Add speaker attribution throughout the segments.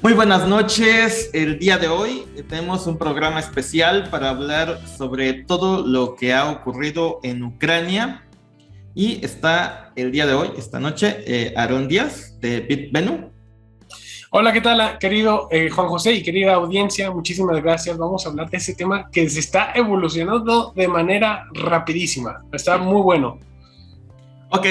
Speaker 1: Muy buenas noches. El día de hoy tenemos un programa especial para hablar sobre todo lo que ha ocurrido en Ucrania. Y está el día de hoy, esta noche, Aarón Díaz de BitVenue.
Speaker 2: Hola, ¿qué tal, querido Juan José y querida audiencia? Muchísimas gracias. Vamos a hablar de este tema que se está evolucionando de manera rapidísima. Está muy bueno.
Speaker 1: Ok,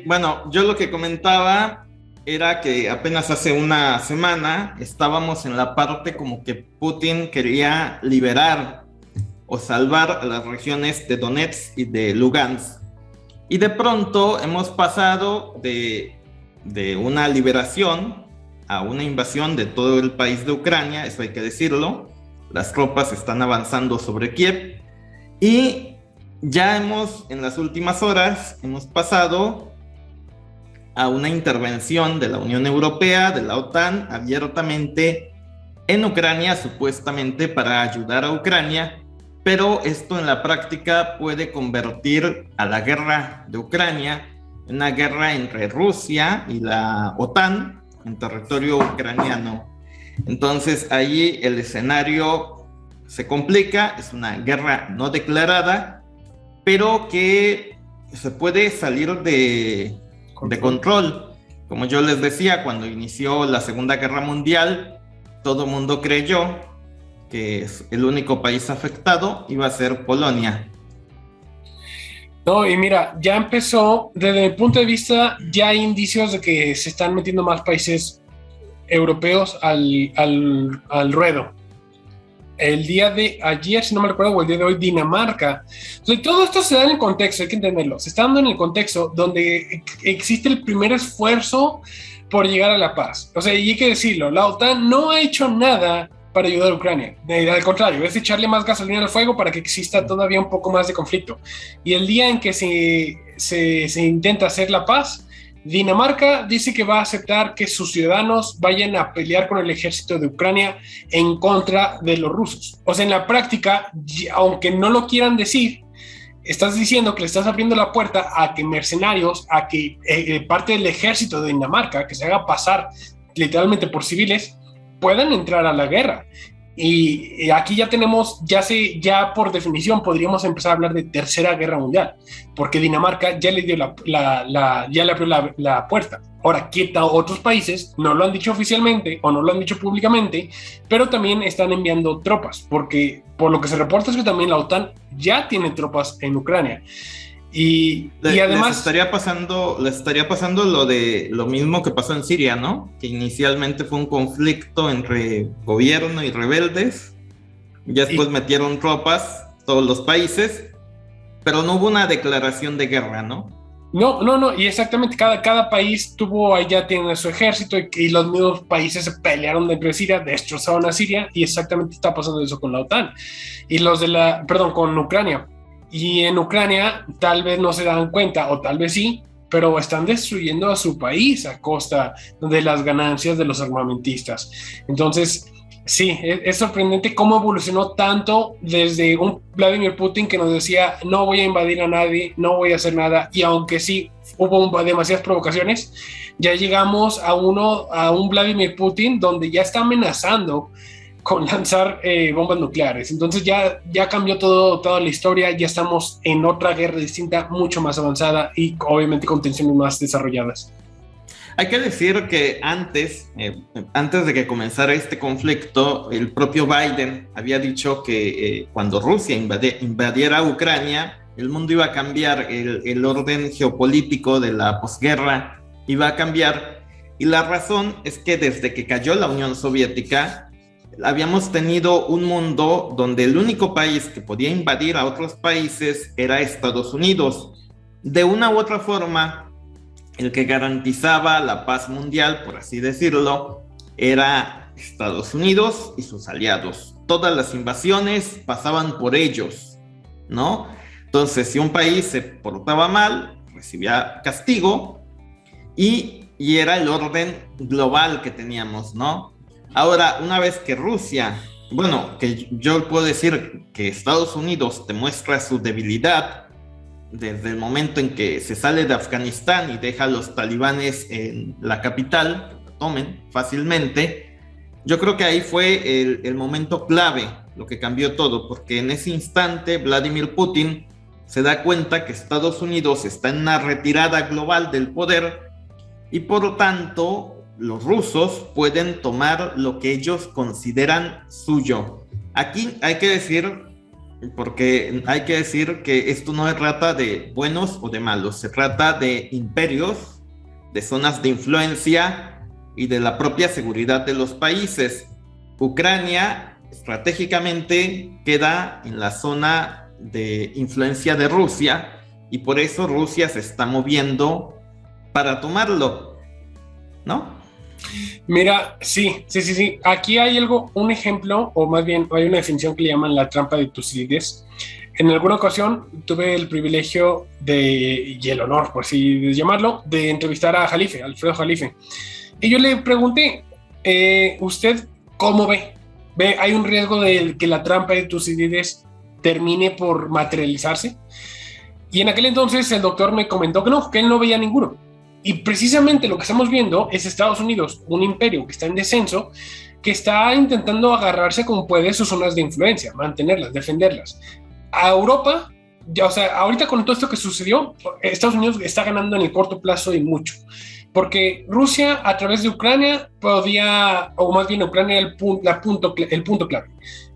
Speaker 1: bueno, yo lo que comentaba era que apenas hace una semana estábamos en la parte como que Putin quería liberar o salvar a las regiones de Donetsk y de Lugansk. Y de pronto hemos pasado de una liberación a una invasión de todo el país de Ucrania, eso hay que decirlo. Las tropas están avanzando sobre Kiev y ya en las últimas horas, hemos pasado a una intervención de la Unión Europea, de la OTAN, abiertamente en Ucrania, supuestamente para ayudar a Ucrania, pero esto en la práctica puede convertir a la guerra de Ucrania en una guerra entre Rusia y la OTAN en territorio ucraniano. Entonces ahí el escenario se complica, es una guerra no declarada, pero que se puede salir de control. Como yo les decía, cuando inició la Segunda Guerra Mundial, todo el mundo creyó que el único país afectado iba a ser Polonia.
Speaker 2: No, y mira, ya empezó, desde mi punto de vista, ya hay indicios de que se están metiendo más países europeos al ruedo. El día de ayer, si no me recuerdo, o el día de hoy, Dinamarca. Entonces, todo esto se da en el contexto, hay que entenderlo. Se está dando en el contexto donde existe el primer esfuerzo por llegar a la paz. O sea, y hay que decirlo, la OTAN no ha hecho nada para ayudar a Ucrania. Al contrario, es echarle más gasolina al fuego para que exista todavía un poco más de conflicto. Y el día en que se intenta hacer la paz, Dinamarca dice que va a aceptar que sus ciudadanos vayan a pelear con el ejército de Ucrania en contra de los rusos. O sea, en la práctica, aunque no lo quieran decir, estás diciendo que le estás abriendo la puerta a que mercenarios, a que parte del ejército de Dinamarca, que se haga pasar literalmente por civiles, puedan entrar a la guerra. Y aquí ya tenemos, ya por definición podríamos empezar a hablar de tercera guerra mundial, porque Dinamarca ya le dio ya le abrió la puerta. Ahora, ¿qué tal otros países? No lo han dicho oficialmente o no lo han dicho públicamente, pero también están enviando tropas, porque por lo que se reporta es que también la OTAN ya tiene tropas en Ucrania. Y además
Speaker 1: les estaría pasando lo mismo que pasó en Siria, ¿no? Que inicialmente fue un conflicto entre gobierno y rebeldes, ya después metieron tropas todos los países, pero no hubo una declaración de guerra, ¿no?
Speaker 2: No, y exactamente, cada país ya tiene su ejército y los mismos países se pelearon dentro de Siria, destrozaron a Siria y exactamente está pasando eso con la OTAN y con Ucrania. Y en Ucrania tal vez no se dan cuenta, o tal vez sí, pero están destruyendo a su país a costa de las ganancias de los armamentistas. Entonces, sí, es sorprendente cómo evolucionó tanto desde un Vladimir Putin que nos decía, no voy a invadir a nadie, no voy a hacer nada, y aunque sí hubo demasiadas provocaciones, ya llegamos a un Vladimir Putin donde ya está amenazando con lanzar bombas nucleares. Entonces ya cambió toda la historia, ya estamos en otra guerra distinta, mucho más avanzada y obviamente con tensiones más desarrolladas.
Speaker 1: Hay que decir que antes de que comenzara este conflicto, el propio Biden había dicho que cuando Rusia invadiera Ucrania, el mundo iba a cambiar, el orden geopolítico de la posguerra iba a cambiar, y la razón es que desde que cayó la Unión Soviética, habíamos tenido un mundo donde el único país que podía invadir a otros países era Estados Unidos. De una u otra forma, el que garantizaba la paz mundial, por así decirlo, era Estados Unidos y sus aliados. Todas las invasiones pasaban por ellos, ¿no? Entonces, si un país se portaba mal, recibía castigo y era el orden global que teníamos, ¿no? Ahora, una vez que que yo puedo decir que Estados Unidos demuestra su debilidad desde el momento en que se sale de Afganistán y deja a los talibanes en la capital, que lo tomen fácilmente, Yo creo que ahí fue el momento clave, lo que cambió todo, porque en ese instante Vladimir Putin se da cuenta que Estados Unidos está en una retirada global del poder y por lo tanto los rusos pueden tomar lo que ellos consideran suyo. Aquí hay que decir, porque hay que decir que esto no se trata de buenos o de malos, se trata de imperios, de zonas de influencia y de la propia seguridad de los países. Ucrania estratégicamente queda en la zona de influencia de Rusia y por eso Rusia se está moviendo para tomarlo, ¿no?
Speaker 2: Mira, sí. Aquí hay un ejemplo, o más bien hay una definición que le llaman la trampa de Tucídides. En alguna ocasión tuve el privilegio y el honor, por así llamarlo, de entrevistar a Alfredo Jalife. Y yo le pregunté, ¿usted cómo ve? ¿Hay un riesgo de que la trampa de Tucídides termine por materializarse? Y en aquel entonces el doctor me comentó que no, que él no veía ninguno. Y precisamente lo que estamos viendo es Estados Unidos, un imperio que está en descenso, que está intentando agarrarse como puede sus zonas de influencia, mantenerlas, defenderlas. A Europa, ahorita con todo esto que sucedió, Estados Unidos está ganando en el corto plazo y mucho. Porque Rusia, a través de Ucrania, o más bien Ucrania, el punto clave.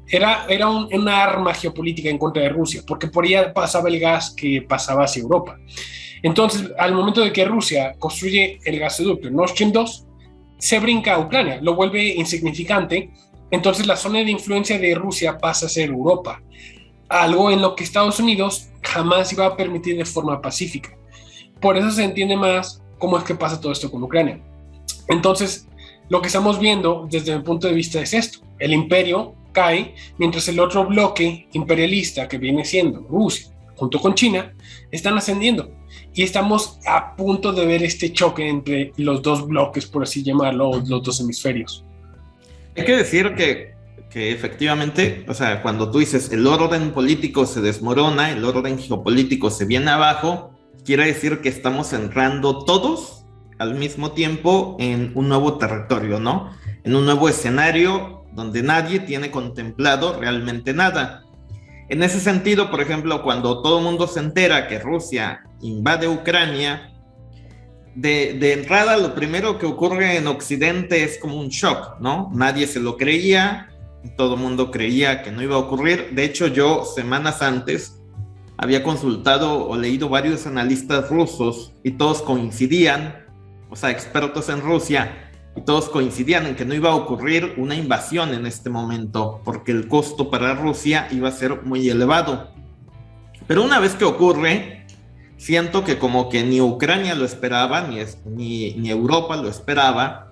Speaker 2: Era una arma geopolítica en contra de Rusia, porque por ella pasaba el gas que pasaba hacia Europa. Entonces, al momento de que Rusia construye el gasoducto Nord Stream 2, se brinca a Ucrania, lo vuelve insignificante. Entonces, la zona de influencia de Rusia pasa a ser Europa, algo en lo que Estados Unidos jamás iba a permitir de forma pacífica. Por eso se entiende más cómo es que pasa todo esto con Ucrania. Entonces, lo que estamos viendo desde mi punto de vista es esto: el imperio cae mientras el otro bloque imperialista, que viene siendo Rusia junto con China, están ascendiendo. Y estamos a punto de ver este choque entre los dos bloques, por así llamarlo, los dos hemisferios.
Speaker 1: Hay que decir que efectivamente, o sea, cuando tú dices el orden político se desmorona, el orden geopolítico se viene abajo, quiere decir que estamos entrando todos al mismo tiempo en un nuevo territorio, ¿no? En un nuevo escenario donde nadie tiene contemplado realmente nada. En ese sentido, por ejemplo, cuando todo el mundo se entera que Rusia invade Ucrania, de entrada lo primero que ocurre en Occidente es como un shock, ¿no? Nadie se lo creía, todo el mundo creía que no iba a ocurrir. De hecho, yo semanas antes había consultado o leído varios analistas rusos y todos coincidían, o sea, expertos en Rusia, y todos coincidían en que no iba a ocurrir una invasión en este momento, porque el costo para Rusia iba a ser muy elevado. Pero una vez que ocurre, siento que como que ni Ucrania lo esperaba, ni Europa lo esperaba,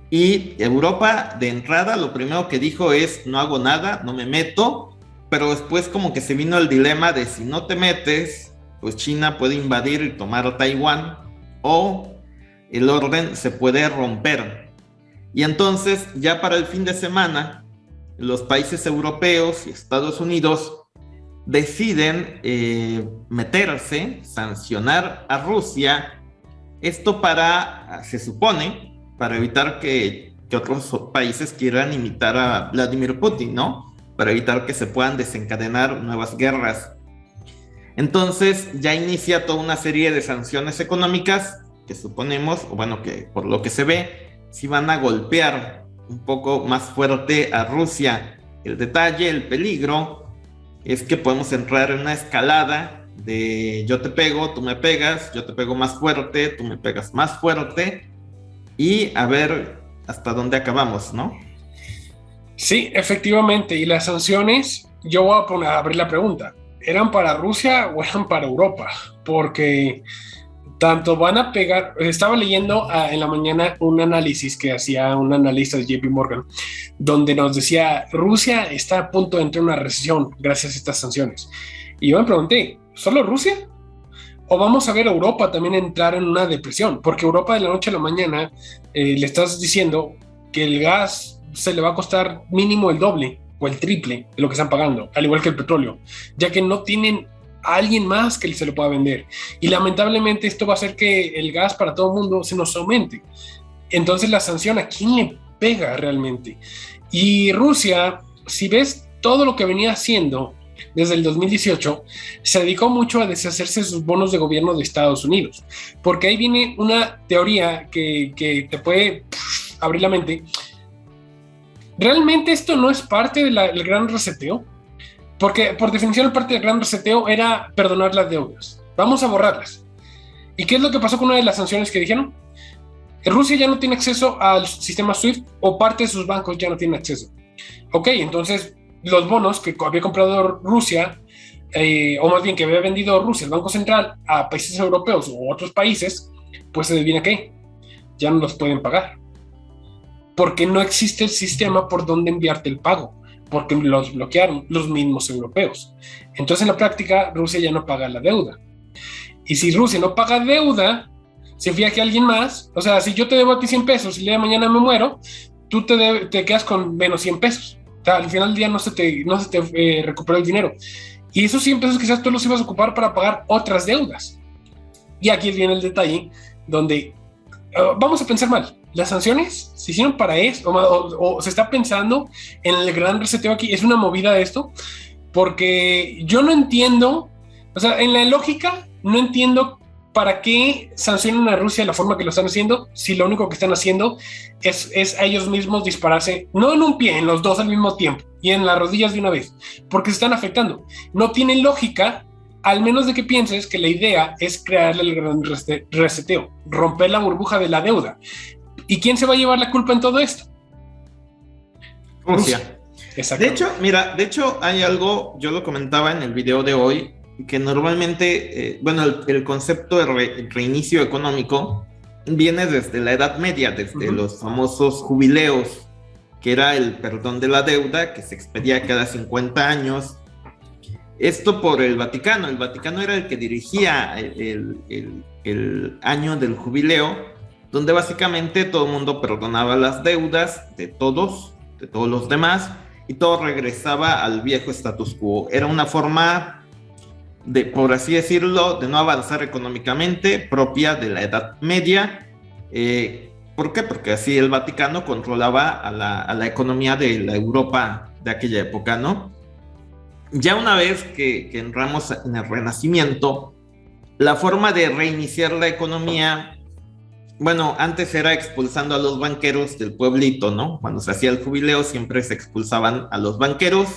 Speaker 1: y Europa de entrada lo primero que dijo es: no hago nada, no me meto, pero después como que se vino el dilema de si no te metes, pues China puede invadir y tomar Taiwán, o el orden se puede romper. Y entonces, ya para el fin de semana, los países europeos y Estados Unidos deciden meterse, sancionar a Rusia. Esto se supone, para evitar que otros países quieran imitar a Vladimir Putin, ¿no? Para evitar que se puedan desencadenar nuevas guerras. Entonces, ya inicia toda una serie de sanciones económicas que suponemos, o bueno, que por lo que se ve, sí van a golpear un poco más fuerte a Rusia. El detalle, el peligro, es que podemos entrar en una escalada de yo te pego, tú me pegas, yo te pego más fuerte, tú me pegas más fuerte, y a ver hasta dónde acabamos, ¿no?
Speaker 2: Sí, efectivamente, y las sanciones, yo voy a abrir la pregunta, ¿eran para Rusia o eran para Europa? Porque tanto van a pegar. Estaba leyendo en la mañana un análisis que hacía un analista de JP Morgan, donde nos decía: Rusia está a punto de entrar en una recesión gracias a estas sanciones. Y yo me pregunté, ¿solo Rusia? ¿O vamos a ver a Europa también entrar en una depresión? Porque Europa de la noche a la mañana le estás diciendo que el gas se le va a costar mínimo el doble o el triple de lo que están pagando, al igual que el petróleo, ya que no tienen a alguien más que se lo pueda vender. Y lamentablemente esto va a hacer que el gas para todo el mundo se nos aumente. Entonces la sanción, ¿a quién le pega realmente. Y Rusia, si ves todo lo que venía haciendo desde el 2018, se dedicó mucho a deshacerse de sus bonos de gobierno de Estados Unidos, porque ahí viene una teoría que te puede abrir la mente. ¿Realmente esto no es parte del gran reseteo? Porque por definición parte del gran reseteo era perdonar las deudas. Vamos a borrarlas. ¿Y qué es lo que pasó con una de las sanciones que dijeron? Rusia ya no tiene acceso al sistema SWIFT, o parte de sus bancos ya no tienen acceso. Ok, entonces los bonos que había comprado Rusia, o más bien que había vendido Rusia, el Banco Central, a países europeos u otros países, pues se adivina qué, ya no los pueden pagar. Porque no existe el sistema por donde enviarte el pago, porque los bloquearon los mismos europeos. Entonces en la práctica Rusia ya no paga la deuda. Y si Rusia no paga deuda, se fía que alguien más, o sea, si yo te debo a ti 100 pesos y el día de mañana me muero, tú te quedas con menos 100 pesos. O sea, al final del día no se te recuperó el dinero. Y esos 100 pesos quizás tú los ibas a ocupar para pagar otras deudas. Y aquí viene el detalle donde vamos a pensar mal. Las sanciones se hicieron para eso, o se está pensando en el gran reseteo aquí. Es una movida de esto, porque yo no entiendo, o sea, en la lógica no entiendo para qué sancionan a Rusia de la forma que lo están haciendo, si lo único que están haciendo es a ellos mismos dispararse, no en un pie, en los dos al mismo tiempo, y en las rodillas de una vez, porque se están afectando. No tiene lógica, al menos de que pienses que la idea es crearle el gran reseteo, romper la burbuja de la deuda. ¿Y quién se va a llevar la culpa en todo esto?
Speaker 1: Rusia. De hecho, hay algo, yo lo comentaba en el video de hoy, que normalmente, el concepto de reinicio económico viene desde la Edad Media, desde los famosos jubileos, que era el perdón de la deuda, que se expedía cada 50 años. Esto por el Vaticano. El Vaticano era el que dirigía el año del jubileo, donde básicamente todo el mundo perdonaba las deudas de todos los demás, y todo regresaba al viejo status quo. Era una forma de, por así decirlo, de no avanzar económicamente, propia de la Edad Media. ¿Por qué? Porque así el Vaticano controlaba a la economía de la Europa de aquella época, ¿no? Ya una vez que entramos en el Renacimiento, la forma de reiniciar la economía, antes era expulsando a los banqueros del pueblito, ¿no? Cuando se hacía el jubileo siempre se expulsaban a los banqueros,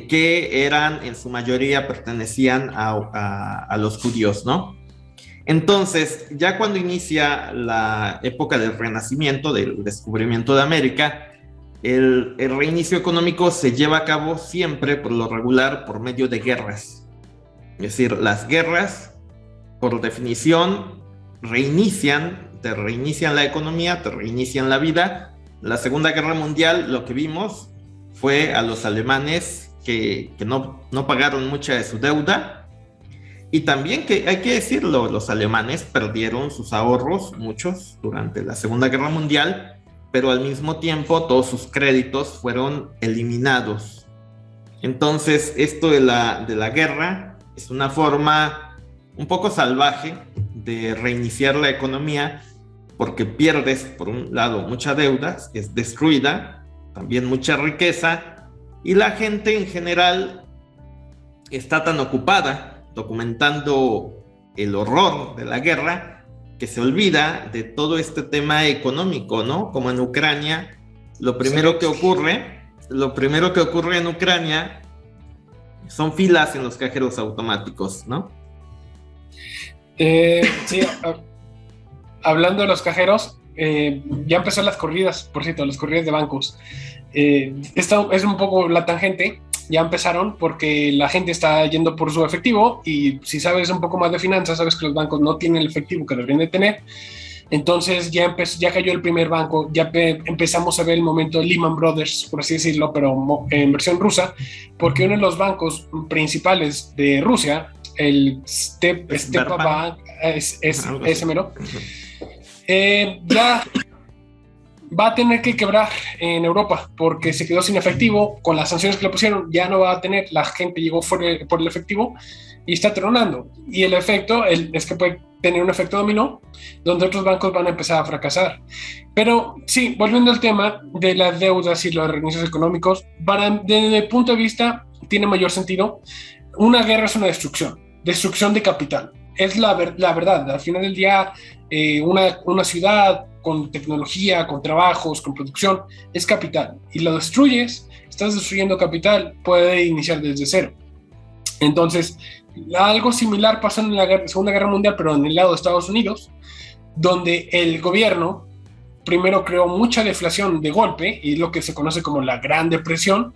Speaker 1: que eran, en su mayoría, pertenecían a los judíos, ¿no? Entonces, ya cuando inicia la época del Renacimiento, del descubrimiento de América, el reinicio económico se lleva a cabo siempre, por lo regular, por medio de guerras. Es decir, las guerras, por definición, te reinician la economía, te reinician la vida. La Segunda Guerra Mundial, lo que vimos fue a los alemanes que no pagaron mucha de su deuda, y también, que hay que decirlo, los alemanes perdieron sus ahorros, muchos, durante la Segunda Guerra Mundial, pero al mismo tiempo todos sus créditos fueron eliminados. Entonces, esto de la guerra es una forma un poco salvaje de reiniciar la economía, porque pierdes, por un lado, mucha deuda, es destruida, también mucha riqueza, y la gente en general está tan ocupada documentando el horror de la guerra, que se olvida de todo este tema económico, ¿no? Como en Ucrania, lo primero que ocurre en Ucrania son filas en los cajeros automáticos, ¿no?
Speaker 2: Sí, hablando de los cajeros, ya empezó las corridas, por cierto, las corridas de bancos. Esto es un poco la tangente. Ya empezaron porque la gente está yendo por su efectivo, y si sabes un poco más de finanzas, sabes que los bancos no tienen el efectivo que deberían de tener. Entonces ya cayó el primer banco, ya empezamos a ver el momento de Lehman Brothers, por así decirlo, pero en versión rusa, porque uno de los bancos principales de Rusia, el Stepa Bank, es ese mero, ya va a tener que quebrar en Europa porque se quedó sin efectivo, con las sanciones que le pusieron ya no va a tener, la gente llegó por el efectivo y está tronando. Y el efecto es que puede tener un efecto dominó, donde otros bancos van a empezar a fracasar. Pero sí, volviendo al tema de las deudas y los reinicios económicos, desde el punto de vista tiene mayor sentido. Una guerra es una destrucción de capital. Es la verdad, al final del día, una ciudad con tecnología, con trabajos, con producción, es capital. Y lo destruyes, estás destruyendo capital, puede iniciar desde cero. Entonces, algo similar pasó en la Segunda Guerra Mundial, pero en el lado de Estados Unidos, donde el gobierno primero creó mucha deflación de golpe, y lo que se conoce como la Gran Depresión,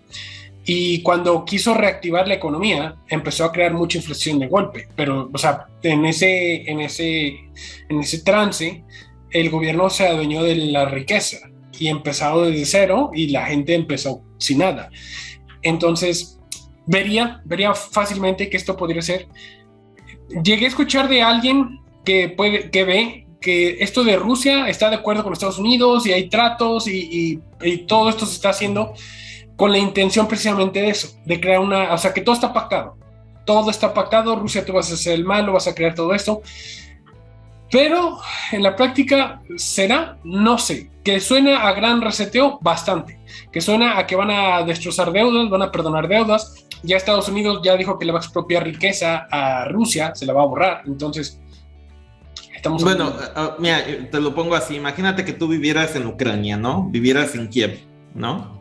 Speaker 2: y cuando quiso reactivar la economía, empezó a crear mucha inflación de golpe. Pero, o sea, en ese trance, el gobierno se adueñó de la riqueza y empezó desde cero y la gente empezó sin nada. Entonces, vería fácilmente que esto podría ser. Llegué a escuchar de alguien que ve que esto de Rusia está de acuerdo con Estados Unidos y hay tratos y todo esto se está haciendo con la intención precisamente de eso, de crear o sea, que todo está pactado, Rusia tú vas a hacer el malo, vas a crear todo esto, pero en la práctica, ¿será? No sé, que suena a gran reseteo bastante, que suena a que van a destrozar deudas, van a perdonar deudas, ya Estados Unidos ya dijo que le va a expropiar riqueza a Rusia, se la va a borrar, entonces estamos...
Speaker 1: Bueno, mira, te lo pongo así, imagínate que tú vivieras en Ucrania, ¿no? Vivieras en Kiev, ¿no?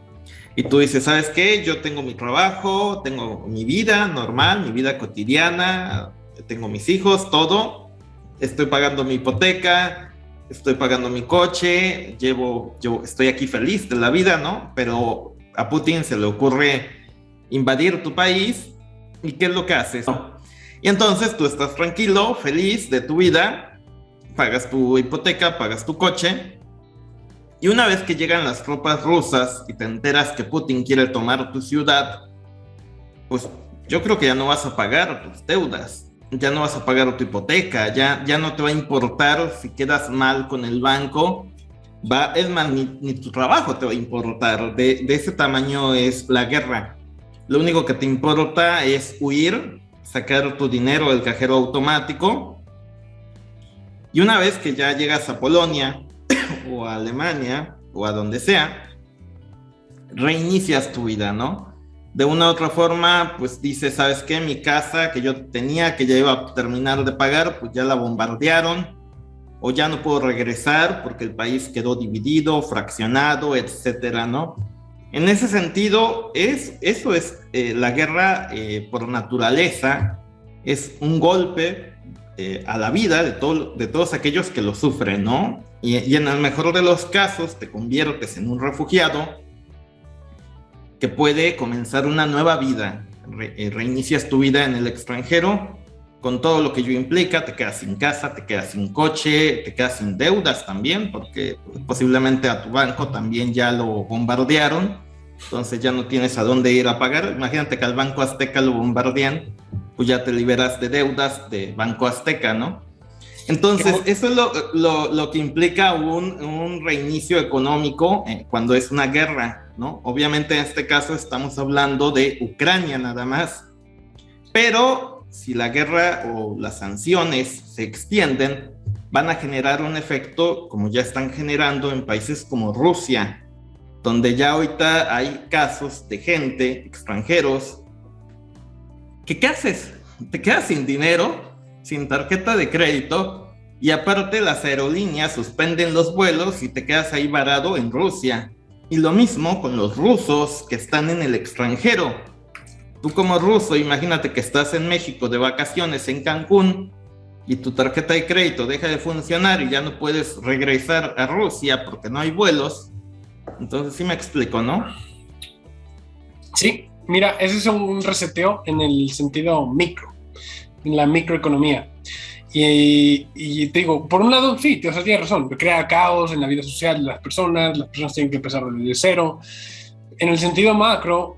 Speaker 1: Y tú dices, ¿sabes qué? Yo tengo mi trabajo, tengo mi vida normal, mi vida cotidiana, tengo mis hijos, todo. Estoy pagando mi hipoteca, estoy pagando mi coche, yo estoy aquí feliz de la vida, ¿no? Pero a Putin se le ocurre invadir tu país, ¿y qué es lo que haces? Y entonces tú estás tranquilo, feliz de tu vida, pagas tu hipoteca, pagas tu coche. Y una vez que llegan las tropas rusas y te enteras que Putin quiere tomar tu ciudad, pues yo creo que ya no vas a pagar tus deudas, ya no vas a pagar tu hipoteca, ya no te va a importar si quedas mal con el banco, es más, ni tu trabajo te va a importar, de ese tamaño es la guerra. Lo único que te importa es huir, sacar tu dinero del cajero automático, y una vez que ya llegas a Polonia, o a Alemania, o a donde sea, reinicias tu vida, ¿no? De una u otra forma, pues dices, ¿sabes qué? Mi casa que yo tenía, que ya iba a terminar de pagar, pues ya la bombardearon, o ya no puedo regresar porque el país quedó dividido, fraccionado, etcétera, ¿no? En ese sentido, eso es la guerra por naturaleza, es un golpe a la vida de todos aquellos que lo sufren, ¿no? Y en el mejor de los casos te conviertes en un refugiado que puede comenzar una nueva vida. Reinicias tu vida en el extranjero con todo lo que ello implica, te quedas sin casa, te quedas sin coche, te quedas sin deudas también, porque posiblemente a tu banco también ya lo bombardearon, entonces ya no tienes a dónde ir a pagar. Imagínate que al Banco Azteca lo bombardean, pues ya te liberas de deudas de Banco Azteca, ¿no? Entonces, eso es lo que implica un reinicio económico cuando es una guerra, ¿no? Obviamente en este caso estamos hablando de Ucrania nada más, pero si la guerra o las sanciones se extienden, van a generar un efecto como ya están generando en países como Rusia, donde ya ahorita hay casos de gente, extranjeros, que ¿qué haces? Te quedas sin dinero, sin tarjeta de crédito, y aparte las aerolíneas suspenden los vuelos y te quedas ahí varado en Rusia. Y lo mismo con los rusos que están en el extranjero. Tú como ruso, imagínate que estás en México de vacaciones en Cancún y tu tarjeta de crédito deja de funcionar y ya no puedes regresar a Rusia porque no hay vuelos. Entonces sí me explico, ¿no?
Speaker 2: Sí, mira, ese es un reseteo en el sentido micro, en la microeconomía. Y te digo, por un lado, sí, tienes razón, crea caos en la vida social de las personas tienen que empezar desde cero. En el sentido macro,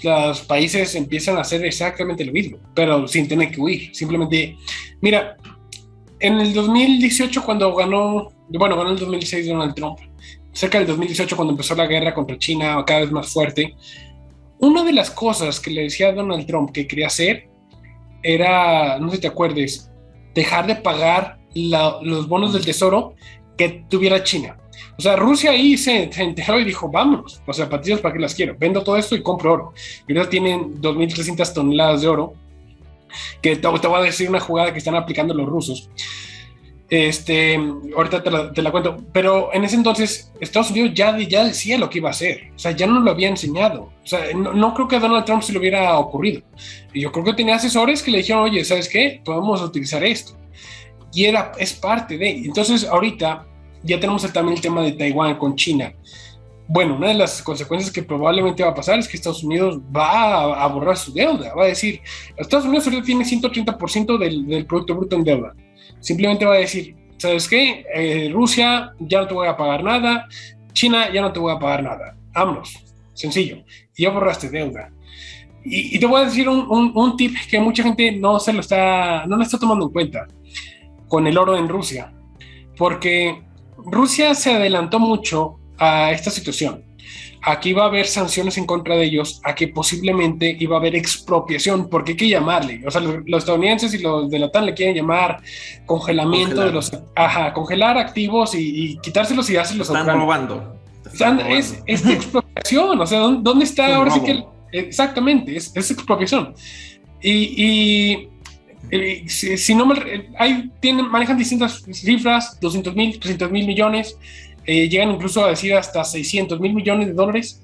Speaker 2: los países empiezan a hacer exactamente lo mismo, pero sin tener que huir. Simplemente, mira, en el 2018 cuando ganó el 2016 Donald Trump, cerca del 2018, cuando empezó la guerra contra China, cada vez más fuerte, una de las cosas que le decía a Donald Trump que quería hacer era, no sé si te acuerdes, dejar de pagar los bonos del tesoro que tuviera China. O sea, Rusia ahí se enteró y dijo, vámonos, o sea, patillas, ¿para qué las quiero? Vendo todo esto y compro oro. Y ahora tienen 2.300 toneladas de oro, que te voy a decir una jugada que están aplicando los rusos. Ahorita te la cuento, pero en ese entonces Estados Unidos ya decía lo que iba a hacer, o sea, ya no lo había enseñado, o sea, no creo que a Donald Trump se le hubiera ocurrido. Y yo creo que tenía asesores que le dijeron, oye, ¿sabes qué? Podemos utilizar esto. Y es parte de, entonces ahorita ya tenemos también el tema de Taiwán con China. Bueno, una de las consecuencias que probablemente va a pasar es que Estados Unidos va a borrar su deuda, va a decir, Estados Unidos ahorita tiene 130% del Producto Bruto en deuda. Simplemente va a decir, ¿sabes qué? Rusia, ya no te voy a pagar nada, China, ya no te voy a pagar nada. Vámonos, sencillo. Y ya borraste deuda. Y te voy a decir un tip que mucha gente no lo está tomando en cuenta con el oro en Rusia, porque Rusia se adelantó mucho a esta situación. Aquí iba a haber sanciones en contra de ellos, a que posiblemente iba a haber expropiación, porque hay que llamarle. O sea, los estadounidenses y los de la OTAN le quieren llamar congelamiento de los... Ajá, congelar activos y quitárselos y dárselos a Ucrania.
Speaker 1: Robando.
Speaker 2: Es expropiación. O sea, ¿dónde está? Ahora sí que... Exactamente, es expropiación. Si no manejan distintas cifras, 200,000, 300,000 millones, llegan incluso a decir hasta 600,000 millones de dólares,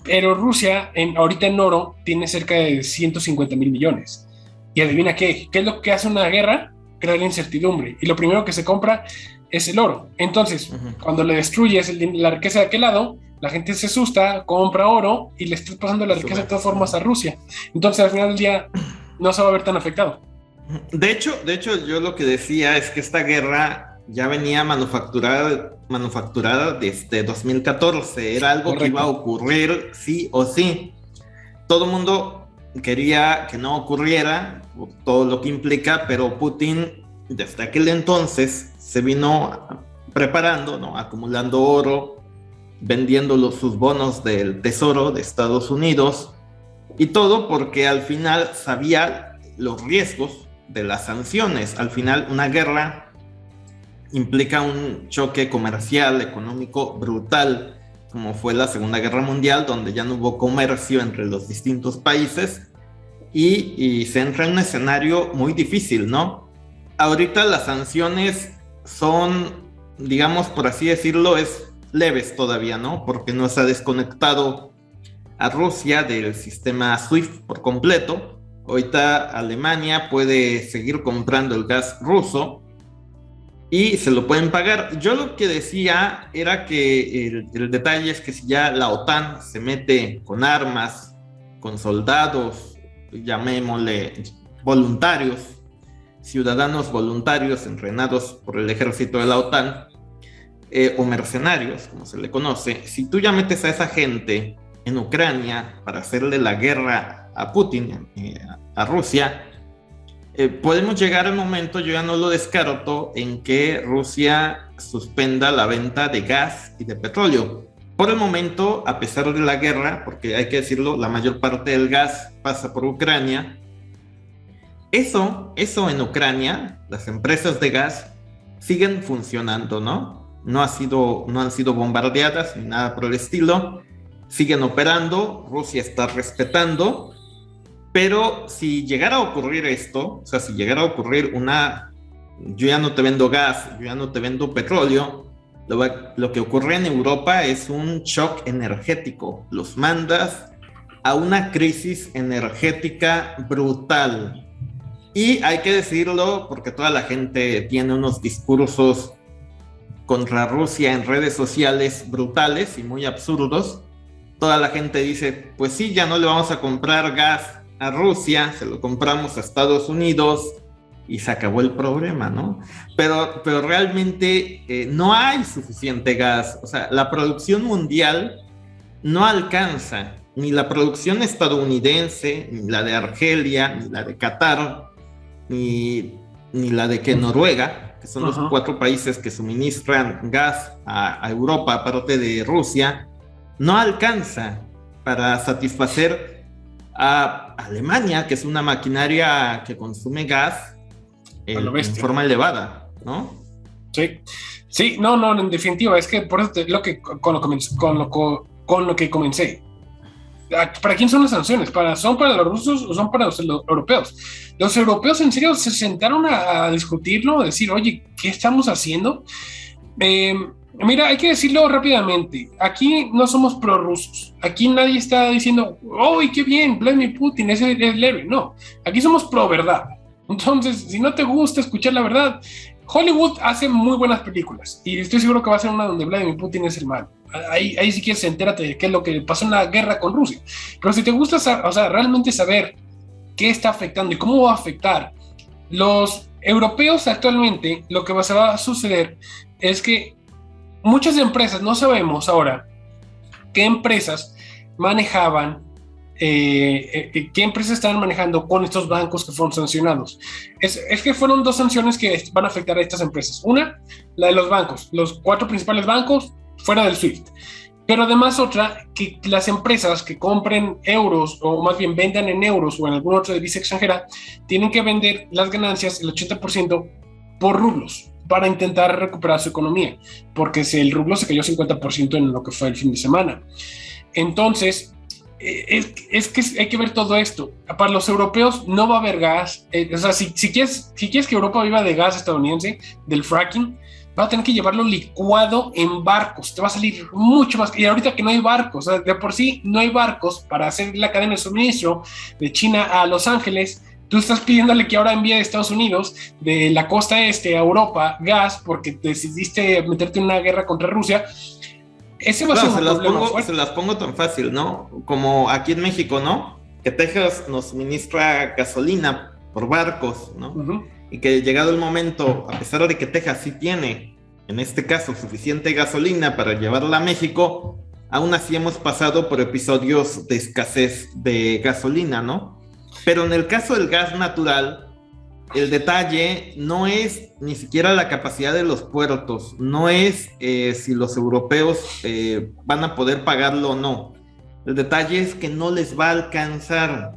Speaker 2: pero Rusia ahorita en oro tiene cerca de 150,000 millones. Y adivina qué es lo que hace una guerra, crear incertidumbre, y lo primero que se compra es el oro. Entonces, cuando le destruyes la riqueza de aquel lado, la gente se asusta, compra oro y le estás pasando la riqueza de todas formas a Rusia. Entonces, al final del día, no se va a ver tan afectado.
Speaker 1: De hecho, yo lo que decía es que esta guerra ya venía manufacturada desde 2014. Era algo que iba a ocurrir sí o sí. Todo el mundo quería que no ocurriera, todo lo que implica, pero Putin desde aquel entonces se vino preparando, ¿no? Acumulando oro, vendiendo sus bonos del tesoro de Estados Unidos, y todo porque al final sabía los riesgos de las sanciones. Al final, una guerra implica un choque comercial, económico brutal, como fue la Segunda Guerra Mundial, donde ya no hubo comercio entre los distintos países y se entra en un escenario muy difícil, ¿no? Ahorita las sanciones son, digamos, por así decirlo, es leves todavía, ¿no? Porque no se ha desconectado a Rusia del sistema SWIFT por completo. Ahorita Alemania puede seguir comprando el gas ruso y se lo pueden pagar. Yo lo que decía era que el detalle es que si ya la OTAN se mete con armas, con soldados, llamémosle voluntarios, ciudadanos voluntarios entrenados por el ejército de la OTAN, o mercenarios, como se le conoce, si tú ya metes a esa gente en Ucrania para hacerle la guerra a Putin, a Rusia, podemos llegar al momento, yo ya no lo descarto, en que Rusia suspenda la venta de gas y de petróleo. Por el momento, a pesar de la guerra, porque hay que decirlo, la mayor parte del gas pasa por Ucrania. Eso en Ucrania, las empresas de gas siguen funcionando, ¿no? No han sido bombardeadas ni nada por el estilo. Siguen operando, Rusia está respetando. Pero si llegara a ocurrir esto, o sea, si llegara a ocurrir yo ya no te vendo gas, yo ya no te vendo petróleo, lo que ocurre en Europa es un shock energético. Los mandas a una crisis energética brutal. Y hay que decirlo porque toda la gente tiene unos discursos contra Rusia en redes sociales brutales y muy absurdos. Toda la gente dice, pues sí, ya no le vamos a comprar gas a Rusia, se lo compramos a Estados Unidos y se acabó el problema, ¿no? Pero realmente no hay suficiente gas. O sea, la producción mundial no alcanza, ni la producción estadounidense, ni la de Argelia, ni la de Qatar, ni la de Noruega, que son los 4 países que suministran gas a Europa, aparte de Rusia, no alcanza para satisfacer a Alemania, que es una maquinaria que consume gas en forma elevada, ¿no?
Speaker 2: Sí, sí, no, en definitiva, es que por eso con lo que comencé. ¿Para quién son las sanciones? ¿Son para los rusos o son para los europeos? Los europeos en serio se sentaron a discutirlo, a decir, oye, ¿qué estamos haciendo? Mira, hay que decirlo rápidamente. Aquí no somos prorrusos. Aquí nadie está diciendo, ¡oh, qué bien! Vladimir Putin es el héroe. No, aquí somos pro verdad. Entonces, si no te gusta escuchar la verdad, Hollywood hace muy buenas películas y estoy seguro que va a ser una donde Vladimir Putin es el malo. Ahí si quieres entérate de qué es lo que pasó en la guerra con Rusia. Pero si te gusta, o sea, realmente saber qué está afectando y cómo va a afectar los europeos actualmente, lo que va a suceder es que muchas empresas, no sabemos ahora qué empresas manejaban, qué empresas estaban manejando con estos bancos que fueron sancionados. Es que fueron 2 sanciones que van a afectar a estas empresas. Una, la de los bancos, los 4 principales bancos fuera del SWIFT. Pero además otra, que las empresas que compren euros o más bien vendan en euros o en alguna otra divisa extranjera, tienen que vender las ganancias, el 80%, por rublos para intentar recuperar su economía, porque el rublo se cayó 50% en lo que fue el fin de semana. Entonces, es que hay que ver todo esto. Para los europeos no va a haber gas. O sea, si quieres que Europa viva de gas estadounidense, del fracking, va a tener que llevarlo licuado en barcos. Te va a salir mucho más. Y ahorita que no hay barcos, o sea, de por sí no hay barcos para hacer la cadena de suministro de China a Los Ángeles. Tú estás pidiéndole que ahora envíe de Estados Unidos, de la costa este a Europa, gas, porque decidiste meterte en una guerra contra Rusia. Ese va a ser un problema fuerte.
Speaker 1: Se las pongo tan fácil, ¿no? Como aquí en México, ¿no? Que Texas nos suministra gasolina por barcos, ¿no? Y que llegado el momento, a pesar de que Texas sí tiene, en este caso, suficiente gasolina para llevarla a México, aún así hemos pasado por episodios de escasez de gasolina, ¿no? Pero en el caso del gas natural, el detalle no es ni siquiera la capacidad de los puertos, no es si los europeos van a poder pagarlo o no. El detalle es que no les va a alcanzar.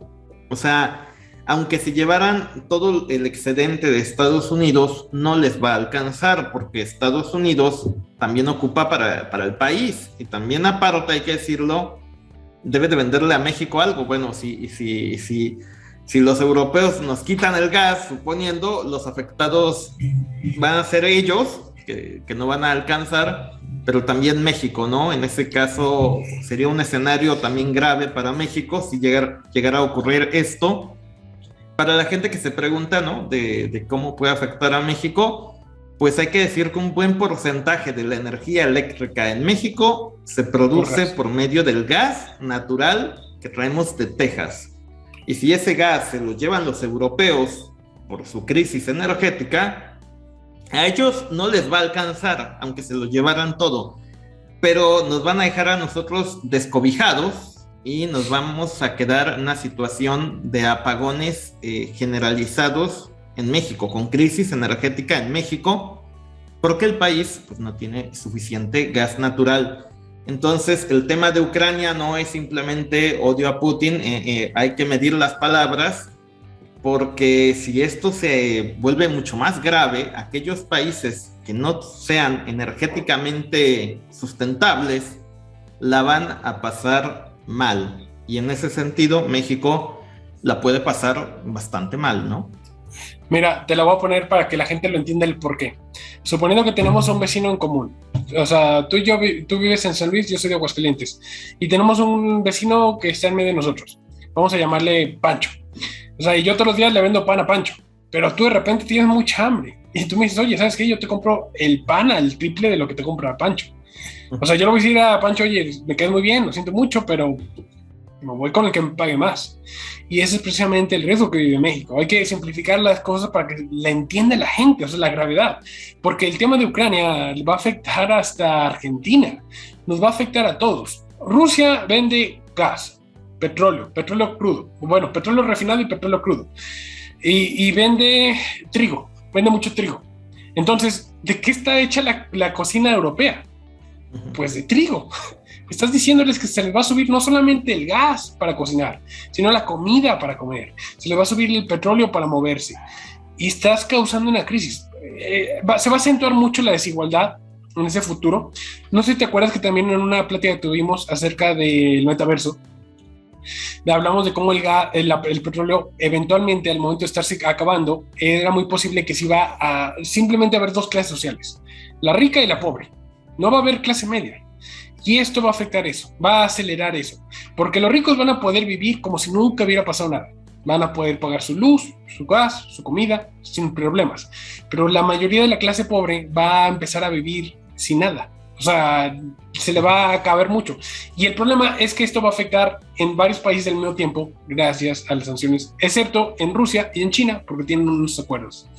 Speaker 1: O sea, aunque se llevaran todo el excedente de Estados Unidos, no les va a alcanzar, porque Estados Unidos también ocupa para el país, y también aparte, hay que decirlo, debe de venderle a México algo. Bueno, si los europeos nos quitan el gas, suponiendo, los afectados van a ser ellos, que no van a alcanzar, pero también México, ¿no? En ese caso sería un escenario también grave para México si llegara a ocurrir esto. Para la gente que se pregunta, ¿no? De cómo puede afectar a México, pues hay que decir que un buen porcentaje de la energía eléctrica en México se produce por medio del gas natural que traemos de Texas. Y si ese gas se lo llevan los europeos por su crisis energética, a ellos no les va a alcanzar, aunque se lo llevaran todo. Pero nos van a dejar a nosotros descobijados y nos vamos a quedar en una situación de apagones generalizados en México, con crisis energética en México, porque el país pues, no tiene suficiente gas natural. Entonces, el tema de Ucrania no es simplemente odio a Putin, hay que medir las palabras, porque si esto se vuelve mucho más grave, aquellos países que no sean energéticamente sustentables la van a pasar mal. Y en ese sentido, México la puede pasar bastante mal, ¿no?
Speaker 2: Mira, te la voy a poner para que la gente lo entienda el por qué. Suponiendo que tenemos un vecino en común. O sea, tú vives en San Luis, yo soy de Aguascalientes. Y tenemos un vecino que está en medio de nosotros. Vamos a llamarle Pancho. O sea, y yo todos los días le vendo pan a Pancho. Pero tú de repente tienes mucha hambre. Y tú me dices, oye, ¿sabes qué? Yo te compro el pan al triple de lo que te compra Pancho. O sea, yo le voy a decir a Pancho, oye, me quedas muy bien, lo siento mucho, pero me voy con el que me pague más. Y ese es precisamente el riesgo que vive México. Hay que simplificar las cosas para que la entienda la gente, o sea, la gravedad. Porque el tema de Ucrania va a afectar hasta Argentina, nos va a afectar a todos. Rusia vende gas, petróleo crudo, bueno, petróleo refinado y petróleo crudo. Y vende trigo, vende mucho trigo. Entonces, ¿de qué está hecha la cocina europea? Pues de trigo. Estás diciéndoles que se les va a subir no solamente el gas para cocinar, sino la comida para comer. Se les va a subir el petróleo para moverse. Y estás causando una crisis. Se va a acentuar mucho la desigualdad en ese futuro. No sé si te acuerdas que también en una plática que tuvimos acerca del metaverso, hablamos de cómo el petróleo eventualmente al momento de estarse acabando, era muy posible que se iba a simplemente haber dos clases sociales, la rica y la pobre. No va a haber clase media. Y esto va a afectar eso, va a acelerar eso, porque los ricos van a poder vivir como si nunca hubiera pasado nada. Van a poder pagar su luz, su gas, su comida, sin problemas. Pero la mayoría de la clase pobre va a empezar a vivir sin nada. O sea, se le va a acabar mucho. Y el problema es que esto va a afectar en varios países al mismo tiempo, gracias a las sanciones, excepto en Rusia y en China, porque tienen unos acuerdos.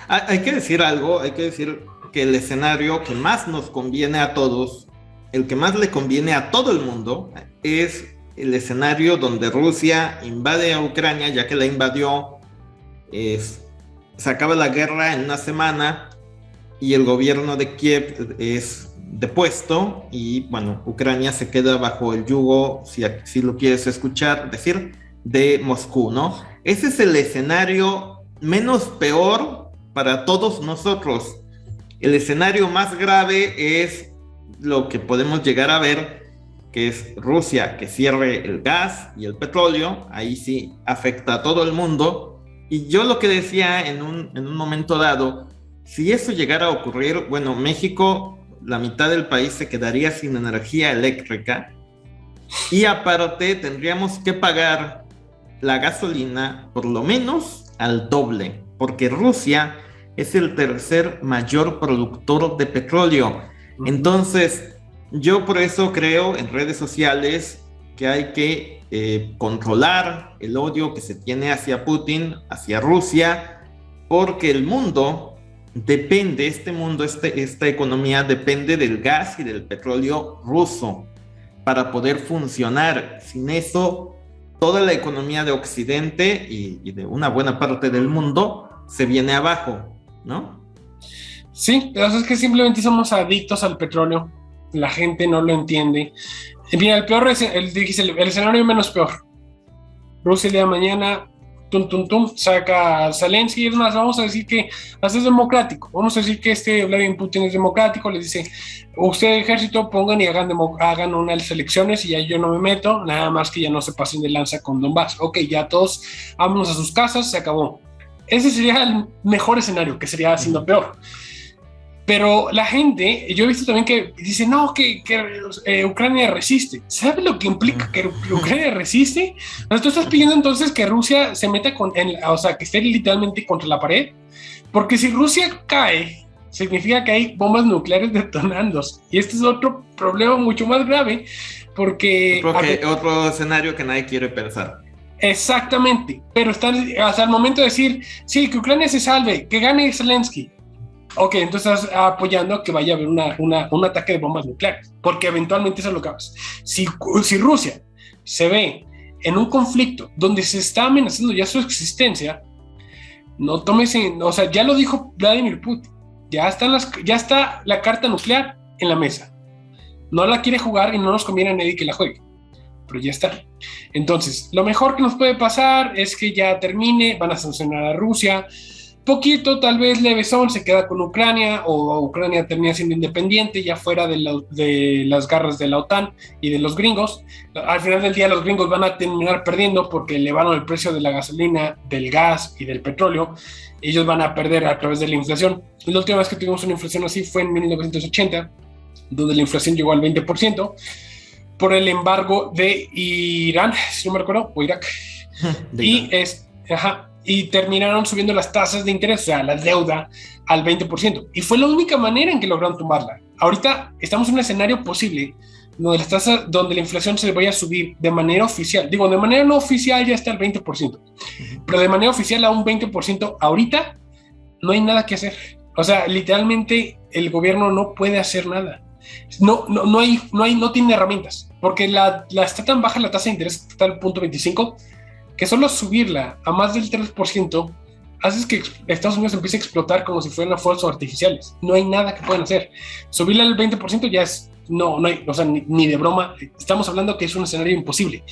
Speaker 1: Hay que decir algo, hay que decir que el escenario que más nos conviene a todos, el que más le conviene a todo el mundo, es el escenario donde Rusia invade a Ucrania, ya que la invadió, se acaba la guerra en una semana y el gobierno de Kiev es depuesto y, bueno, Ucrania se queda bajo el yugo, si lo quieres escuchar, decir, de Moscú, ¿no? Ese es el escenario menos peor para todos nosotros. El escenario más grave es lo que podemos llegar a ver, que es Rusia que cierre el gas y el petróleo. Ahí sí afecta a todo el mundo. Y yo lo que decía en un momento dado, si eso llegara a ocurrir, bueno, México, la mitad del país se quedaría sin energía eléctrica y aparte tendríamos que pagar la gasolina por lo menos al doble, porque Rusia es el tercer mayor productor de petróleo. Entonces, yo por eso creo en redes sociales que hay que controlar el odio que se tiene hacia Putin, hacia Rusia, porque el mundo depende, esta economía depende del gas y del petróleo ruso para poder funcionar. Sin eso, toda la economía de Occidente y de una buena parte del mundo se viene abajo, ¿no?
Speaker 2: Sí, pero es que simplemente somos adictos al petróleo. La gente no lo entiende. Mira, el escenario menos peor. Rusia el día de mañana, saca a Zelensky y es más, vamos a decir que es democrático. Vamos a decir que Vladimir Putin es democrático. Les dice, usted ejército, pongan y hagan unas elecciones y ya yo no me meto, nada más que ya no se pasen de lanza con Donbass. Ok, ya todos vámonos a sus casas, se acabó. Ese sería el mejor escenario, que sería siendo peor. Pero la gente, yo he visto también que dice, no, que Ucrania resiste. ¿Sabe lo que implica que Ucrania resiste? O sea, tú estás pidiendo entonces que Rusia se meta o sea, que esté literalmente contra la pared. Porque si Rusia cae, significa que hay bombas nucleares detonando. Y este es otro problema mucho más grave, porque...
Speaker 1: Otro escenario que nadie quiere pensar.
Speaker 2: Exactamente, pero están hasta el momento de decir, sí, que Ucrania se salve, que gane Zelensky. Ok, entonces estás apoyando que vaya a haber un ataque de bombas nucleares, porque eventualmente eso es lo que haces. Si Rusia se ve en un conflicto donde se está amenazando ya su existencia, no tomes o sea, ya lo dijo Vladimir Putin, ya está la carta nuclear en la mesa. No la quiere jugar y no nos conviene a nadie que la juegue, pero ya está. Entonces, lo mejor que nos puede pasar es que ya termine, van a sancionar a Rusia, poquito, tal vez levesón, se queda con Ucrania, o Ucrania termina siendo independiente, ya fuera de las garras de la OTAN y de los gringos. Al final del día los gringos van a terminar perdiendo porque elevaron el precio de la gasolina, del gas y del petróleo. Ellos van a perder a través de la inflación. La última vez que tuvimos una inflación así fue en 1980, donde la inflación llegó al 20%, por el embargo de Irán, si no me recuerdo, o Irak. Y terminaron subiendo las tasas de interés, o sea, la deuda, al 20%. Y fue la única manera en que lograron tumbarla. Ahorita estamos en un escenario posible donde la inflación se vaya a subir de manera oficial. Digo, de manera no oficial ya está al 20%, pero de manera oficial a un 20%. Ahorita no hay nada que hacer. O sea, literalmente el gobierno no puede hacer nada. No tiene herramientas, porque está tan baja la tasa de interés, está al 0.25, que solo subirla a más del 3% haces que Estados Unidos empiece a explotar como si fueran fuerzas artificiales. No hay nada que puedan hacer. Subirle al 20% ya es, no hay, o sea, ni de broma. Estamos hablando que es un escenario imposible.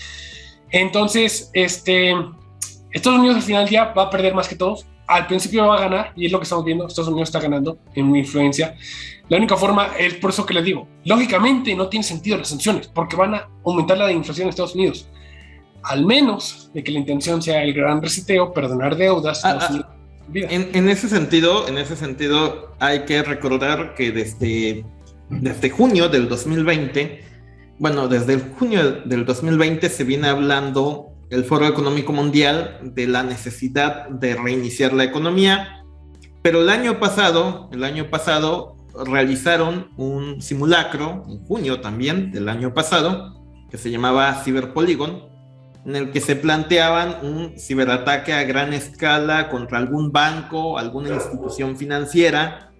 Speaker 2: Entonces, Estados Unidos al final ya va a perder más que todos. Al principio va a ganar, y es lo que estamos viendo. Estados Unidos está ganando en influencia. La única forma es por eso que les digo, lógicamente no tiene sentido las sanciones, porque van a aumentar la inflación en Estados Unidos. Al menos de que la intención sea el gran reseteo, perdonar deudas.
Speaker 1: En ese sentido, hay que recordar que desde junio del 2020, bueno, desde el junio del 2020 se viene hablando el Foro Económico Mundial de la necesidad de reiniciar la economía, pero el año pasado realizaron un simulacro, en junio también del año pasado, que se llamaba Cyberpolygon, en el que se planteaban un ciberataque a gran escala contra algún banco, alguna institución financiera,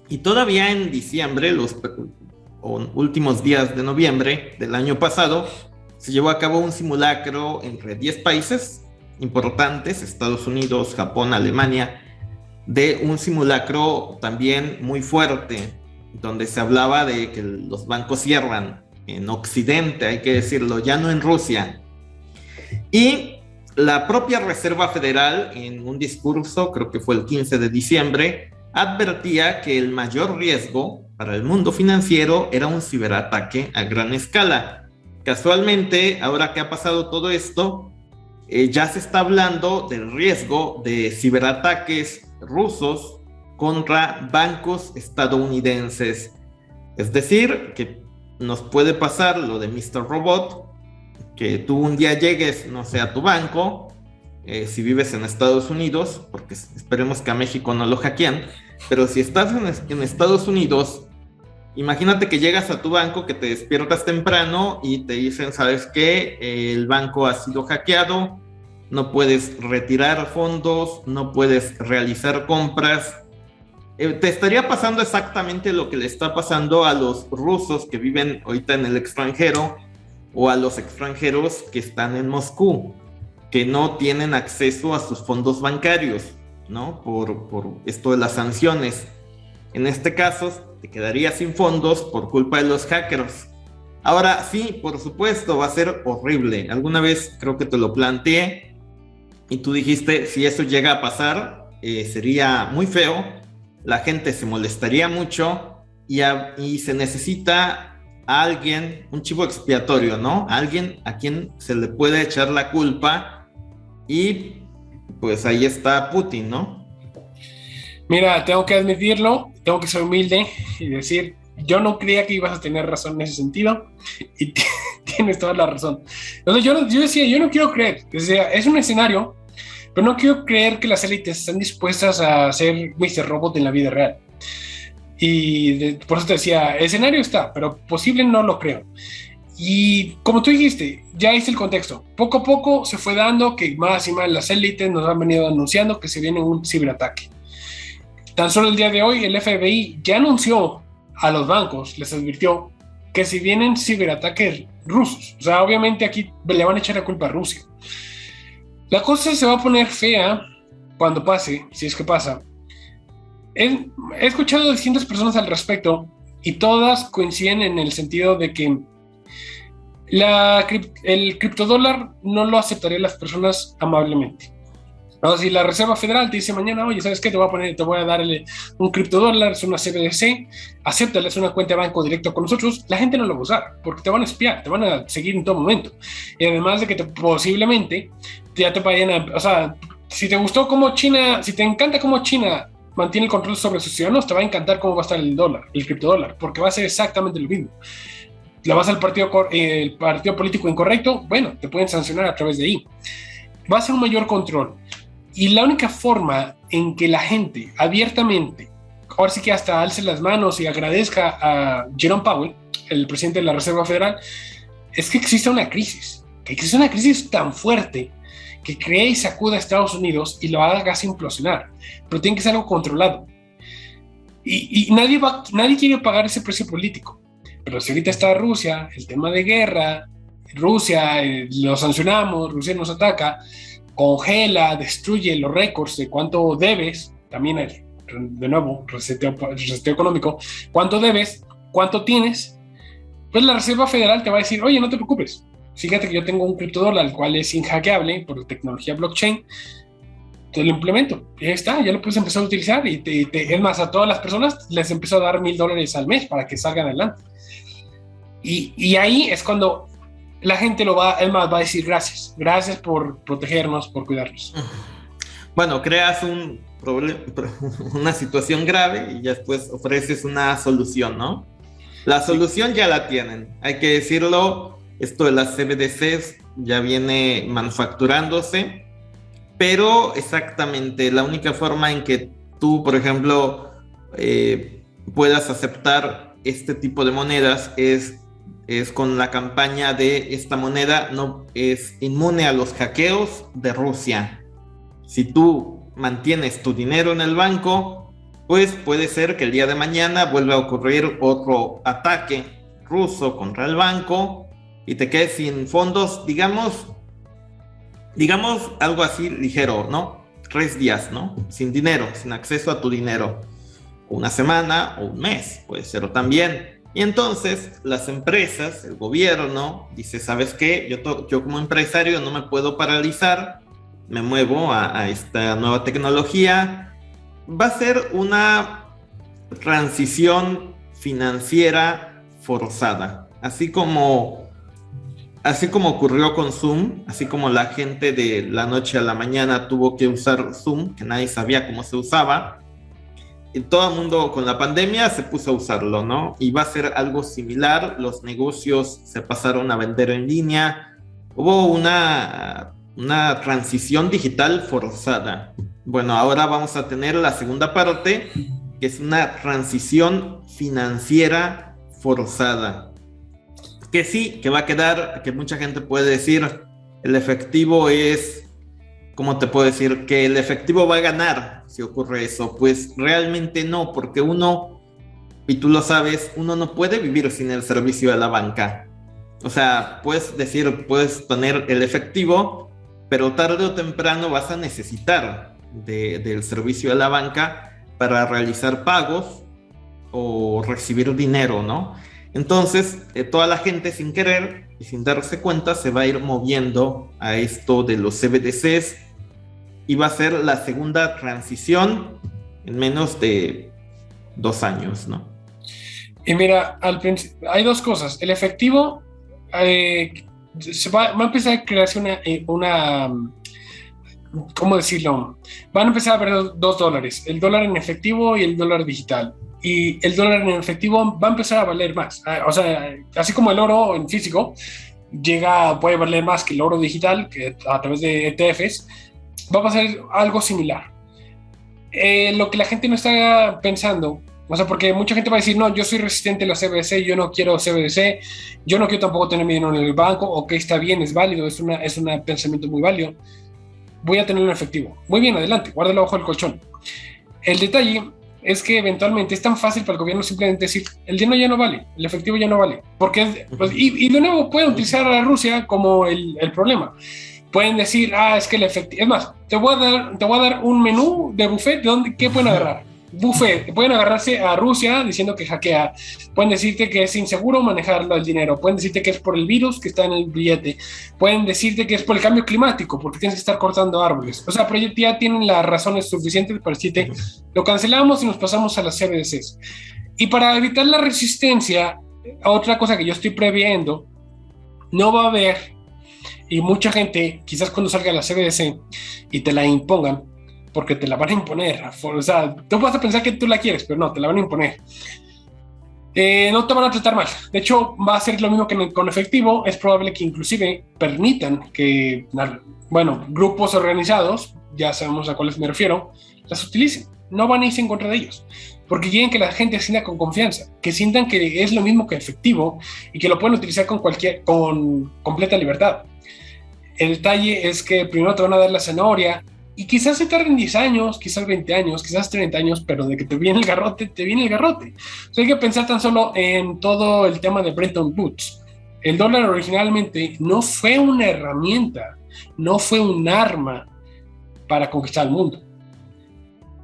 Speaker 1: y todavía en diciembre, los últimos días de noviembre del año pasado, se llevó a cabo un simulacro entre 10 países importantes, Estados Unidos, Japón, Alemania, de un simulacro también muy fuerte, donde se hablaba de que los bancos cierran en Occidente, hay que decirlo, ya no en Rusia. Y la propia Reserva Federal, en un discurso, creo que fue el 15 de diciembre, advertía que el mayor riesgo para el mundo financiero era un ciberataque a gran escala. Casualmente, ahora que ha pasado todo esto, ya se está hablando del riesgo de ciberataques rusos contra bancos estadounidenses. Es decir, que nos puede pasar lo de Mr. Robot, que tú un día llegues, no sé, a tu banco, si vives en Estados Unidos, porque esperemos que a México no lo hackean, pero si estás en Estados Unidos, imagínate que llegas a tu banco, que te despiertas temprano y te dicen, ¿sabes qué? El banco ha sido hackeado, no puedes retirar fondos, no puedes realizar compras. Te estaría pasando exactamente lo que le está pasando a los rusos que viven ahorita en el extranjero, o a los extranjeros que están en Moscú, que no tienen acceso a sus fondos bancarios, ¿no? Por esto de las sanciones. En este caso, te quedarías sin fondos por culpa de los hackers. Ahora, sí, por supuesto, va a ser horrible. Alguna vez creo que te lo planteé y tú dijiste, si eso llega a pasar, sería muy feo, la gente se molestaría mucho y se necesita a alguien, un chivo expiatorio, ¿no? Alguien a quien se le puede echar la culpa, y pues ahí está Putin, ¿no?
Speaker 2: Mira, tengo que admitirlo, tengo que ser humilde y decir, yo no creía que ibas a tener razón en ese sentido, y tienes toda la razón. Entonces yo decía, yo no quiero creer, es un escenario, pero no quiero creer que las élites están dispuestas a hacer Mr. Robot en la vida real. Y por eso te decía, el escenario está, pero posible no lo creo. Y como tú dijiste, ya hice el contexto. Poco a poco se fue dando que más y más las élites nos han venido anunciando que se viene un ciberataque. Tan solo el día de hoy el FBI ya anunció a los bancos, les advirtió que si vienen ciberataques rusos, o sea, obviamente aquí le van a echar la culpa a Rusia. La cosa se va a poner fea cuando pase, si es que pasa. He escuchado a distintas personas al respecto y todas coinciden en el sentido de que el criptodólar no lo aceptarían las personas amablemente. O si la Reserva Federal te dice mañana, oye, ¿sabes qué? Te voy a dar un criptodólar, es una CBDC, acéptale, es una cuenta de banco directo con nosotros, la gente no lo va a usar, porque te van a espiar, te van a seguir en todo momento. Y además de que posiblemente ya te vayan a, o sea, si te gustó cómo China, si te encanta cómo China mantiene el control sobre sus ciudadanos, te va a encantar cómo va a estar el dólar, el criptodólar, porque va a ser exactamente lo mismo. La vas al el partido político incorrecto, bueno, te pueden sancionar a través de ahí. Va a ser un mayor control. Y la única forma en que la gente abiertamente, ahora sí que hasta alce las manos y agradezca a Jerome Powell, el presidente de la Reserva Federal, es que existe una crisis. Que existe una crisis tan fuerte que cree y sacuda a Estados Unidos y lo haga casi implosionar. Pero tiene que ser algo controlado. Y nadie quiere pagar ese precio político. Pero si ahorita está Rusia, el tema de guerra, Rusia, lo sancionamos, Rusia nos ataca, congela, destruye los récords de cuánto debes, también de nuevo, reseteo económico, cuánto debes, cuánto tienes, pues la Reserva Federal te va a decir, oye, no te preocupes, fíjate que yo tengo un criptodólar, el cual es inhackeable por tecnología blockchain, te lo implemento, y ahí está, ya lo puedes empezar a utilizar, y es más, a todas las personas les empezó a dar $1,000 al mes para que salgan adelante. Y ahí es cuando la gente va a decir gracias por protegernos, por cuidarnos.
Speaker 1: Bueno, creas una situación grave y ya después ofreces una solución, ¿no? La solución ya la tienen, hay que decirlo, esto de las CBDCs ya viene manufacturándose, pero exactamente la única forma en que tú, por ejemplo, puedas aceptar este tipo de monedas es con la campaña de esta moneda no es inmune a los hackeos de Rusia. Si tú mantienes tu dinero en el banco, pues puede ser que el día de mañana vuelva a ocurrir otro ataque ruso contra el banco y te quedes sin fondos, digamos algo así ligero, ¿no? 3 días, ¿no? Sin dinero, sin acceso a tu dinero. Una semana o un mes, puede ser también. Y entonces las empresas, el gobierno, dice, ¿sabes qué? Yo como empresario no me puedo paralizar, me muevo a esta nueva tecnología. Va a ser una transición financiera forzada, así como ocurrió con Zoom, así como la gente de la noche a la mañana tuvo que usar Zoom, que nadie sabía cómo se usaba, y todo el mundo con la pandemia se puso a usarlo, ¿no? Y va a ser algo similar, los negocios se pasaron a vender en línea, hubo una transición digital forzada. Bueno, ahora vamos a tener la segunda parte, que es una transición financiera forzada. Que sí, que va a quedar, que mucha gente puede decir, el efectivo es, ¿cómo te puedo decir? Que el efectivo va a ganar si ocurre eso. Pues realmente no, porque uno, y tú lo sabes, uno no puede vivir sin el servicio de la banca. O sea, puedes tener el efectivo, pero tarde o temprano vas a necesitar del servicio de la banca para realizar pagos o recibir dinero, ¿no? Entonces, toda la gente sin querer y sin darse cuenta se va a ir moviendo a esto de los CBDCs y va a ser la segunda transición en menos de 2 años, ¿no?
Speaker 2: Y mira, hay dos cosas. El efectivo va a empezar a crearse una ¿cómo decirlo? Van a empezar a haber $2, el dólar en efectivo y el dólar digital. Y el dólar en efectivo va a empezar a valer más. O sea, así como el oro en físico puede valer más que el oro digital, que a través de ETFs, va a pasar algo similar. Lo que la gente no está pensando, o sea, porque mucha gente va a decir, no, yo soy resistente a la CBDC, yo no quiero CBDC, yo no quiero tampoco tener mi dinero en el banco, ok, está bien, es válido, es un pensamiento muy válido. Voy a tenerlo en efectivo. Muy bien, adelante, guárdalo bajo el colchón. El detalle es que eventualmente es tan fácil para el gobierno simplemente decir, el dinero ya no vale, el efectivo ya no vale. Porque y de nuevo pueden utilizar a Rusia como el problema. Pueden decir, es que el efectivo... Es más, te voy a dar un menú de buffet, ¿qué pueden agarrar? Buffet, pueden agarrarse a Rusia diciendo que hackea, pueden decirte que es inseguro manejarlo el dinero, pueden decirte que es por el virus que está en el billete, pueden decirte que es por el cambio climático, porque tienes que estar cortando árboles. O sea, pero ya tienen las razones suficientes para decirte, lo cancelamos y nos pasamos a las CBDCs. Y para evitar la resistencia, otra cosa que yo estoy previendo, no va a haber, y mucha gente, quizás cuando salga la CBDC y te la impongan, porque te la van a imponer. O sea, tú vas a pensar que tú la quieres, pero no, te la van a imponer. No te van a tratar mal. De hecho, va a ser lo mismo que con efectivo. Es probable que inclusive permitan que, bueno, grupos organizados, ya sabemos a cuáles me refiero, las utilicen. No van a irse en contra de ellos, porque quieren que la gente sienta con confianza, que sientan que es lo mismo que efectivo y que lo pueden utilizar con completa libertad. El detalle es que primero te van a dar la zanahoria, y quizás se tarden 10 años, quizás 20 años, quizás 30 años, pero de que te viene el garrote, te viene el garrote. O sea, hay que pensar tan solo en todo el tema de Bretton Woods. El dólar originalmente no fue una herramienta no fue un arma para conquistar el mundo.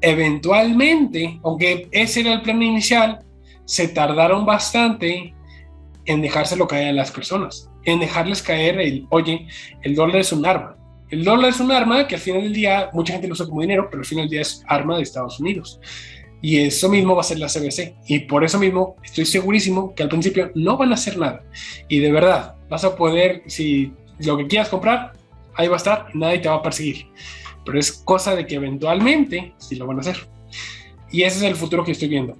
Speaker 2: Eventualmente, aunque ese era el plan inicial, se tardaron bastante en dejárselo caer a las personas, en dejarles caer el dólar es un arma. El dólar es un arma que al final del día mucha gente lo usa como dinero, pero al final del día es arma de Estados Unidos. Y eso mismo va a ser la CBC. Y por eso mismo estoy segurísimo que al principio no van a hacer nada. Y de verdad, vas a poder, si lo que quieras comprar, ahí va a estar y nadie te va a perseguir. Pero es cosa de que eventualmente sí lo van a hacer. Y ese es el futuro que estoy viendo.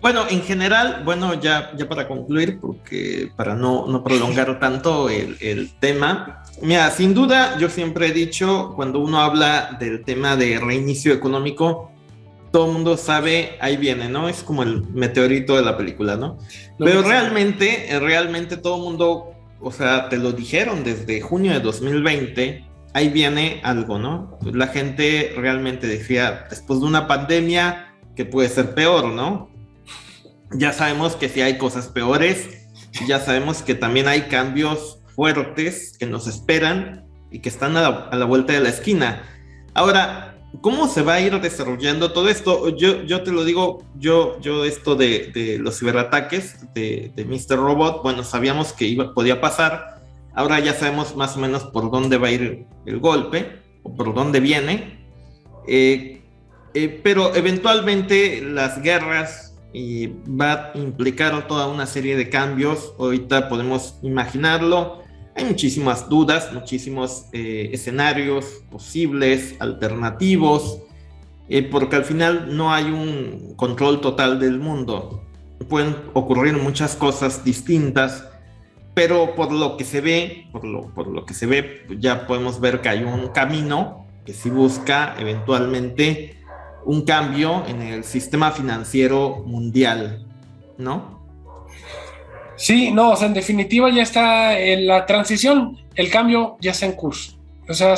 Speaker 1: Bueno, en general, bueno, ya para concluir, porque para no prolongar tanto el tema, mira, sin duda, yo siempre he dicho, cuando uno habla del tema de reinicio económico, todo el mundo sabe, ahí viene, ¿no? Es como el meteorito de la película, ¿no? Pero realmente todo el mundo, o sea, te lo dijeron desde junio de 2020, ahí viene algo, ¿no? La gente realmente decía, después de una pandemia, que puede ser peor, ¿no? Ya sabemos que sí hay cosas peores, ya sabemos que también hay cambios fuertes que nos esperan y que están a la vuelta de la esquina. Ahora, ¿cómo se va a ir desarrollando todo esto? Yo te lo digo, yo esto de los ciberataques de Mr. Robot, bueno, sabíamos que podía pasar, ahora ya sabemos más o menos por dónde va a ir el golpe, o por dónde viene, pero eventualmente las guerras va a implicar toda una serie de cambios. Ahorita podemos imaginarlo, hay muchísimas dudas, muchísimos escenarios posibles, alternativos, porque al final no hay un control total del mundo. Pueden ocurrir muchas cosas distintas, pero por lo que se ve, ya podemos ver que hay un camino que sí busca eventualmente un cambio en el sistema financiero mundial, ¿no?
Speaker 2: Sí, no, o sea, en definitiva ya está en la transición, el cambio ya está en curso. O sea,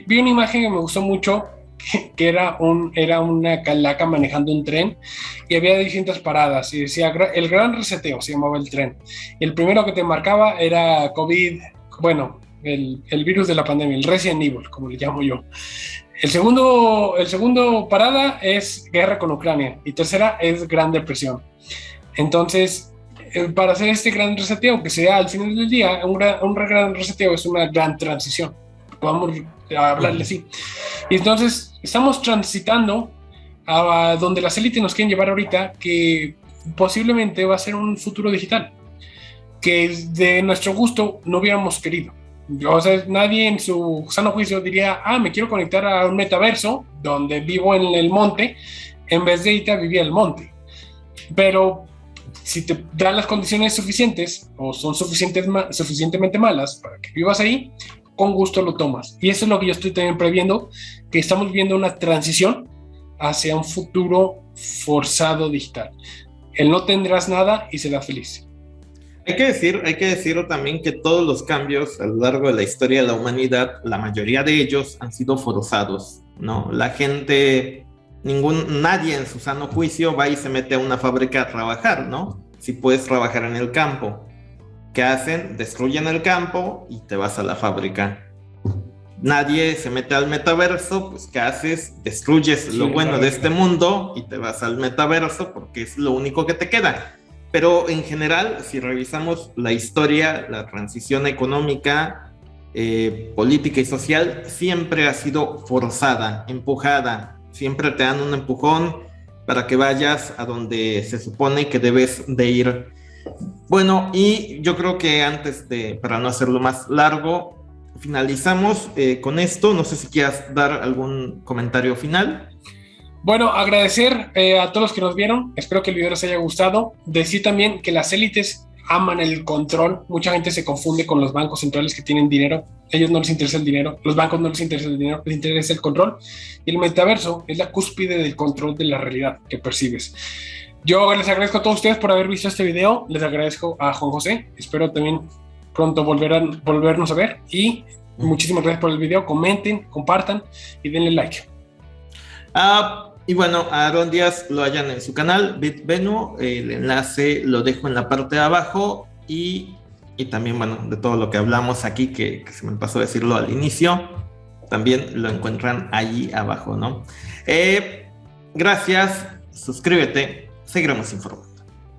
Speaker 2: vi una imagen que me gustó mucho, que era una calaca manejando un tren y había distintas paradas y decía el gran reseteo, se llamaba el tren. Y el primero que te marcaba era COVID, bueno, el virus de la pandemia, el Resident Evil, como le llamo yo. El segundo parada es guerra con Ucrania y tercera es Gran Depresión. Entonces, para hacer este gran reseteo, que sea al final del día, un gran reseteo es una gran transición, podamos hablarle así. Y entonces, estamos transitando a donde las élites nos quieren llevar ahorita, que posiblemente va a ser un futuro digital, que de nuestro gusto no hubiéramos querido. O sea, nadie en su sano juicio diría, me quiero conectar a un metaverso donde vivo en el monte, en vez de irte a vivir al monte. Pero si te dan las condiciones suficientes o son suficientemente malas para que vivas ahí, con gusto lo tomas. Y eso es lo que yo estoy también previendo, que estamos viendo una transición hacia un futuro forzado digital. El no tendrás nada y serás feliz.
Speaker 1: Hay que decirlo también que todos los cambios a lo largo de la historia de la humanidad, la mayoría de ellos han sido forzados, ¿no? La gente, nadie en su sano juicio va y se mete a una fábrica a trabajar, ¿no? Si puedes trabajar en el campo. ¿Qué hacen? Destruyen el campo y te vas a la fábrica. Nadie se mete al metaverso, pues ¿qué haces? Destruyes lo bueno de este mundo y te vas al metaverso porque es lo único que te queda. Pero en general, si revisamos la historia, la transición económica, política y social, siempre ha sido forzada, empujada. Siempre te dan un empujón para que vayas a donde se supone que debes de ir. Bueno, y yo creo que para no hacerlo más largo, finalizamos con esto. No sé si quieras dar algún comentario final.
Speaker 2: Bueno, agradecer a todos los que nos vieron. Espero que el video les haya gustado. Decir también que las élites aman el control. Mucha gente se confunde con los bancos centrales que tienen dinero. A ellos no les interesa el dinero. Los bancos no les interesa el dinero. Les interesa el control. Y el metaverso es la cúspide del control de la realidad que percibes. Yo les agradezco a todos ustedes por haber visto este video. Les agradezco a Juan José. Espero también pronto volvernos a ver. Y muchísimas gracias por el video. Comenten, compartan y denle like.
Speaker 1: Y bueno, a Aaron Díaz lo hallan en su canal, BitVenu, el enlace lo dejo en la parte de abajo y y también, bueno, de todo lo que hablamos aquí, que se me pasó decirlo al inicio, también lo encuentran allí abajo, ¿no? Gracias, suscríbete, seguiremos informando.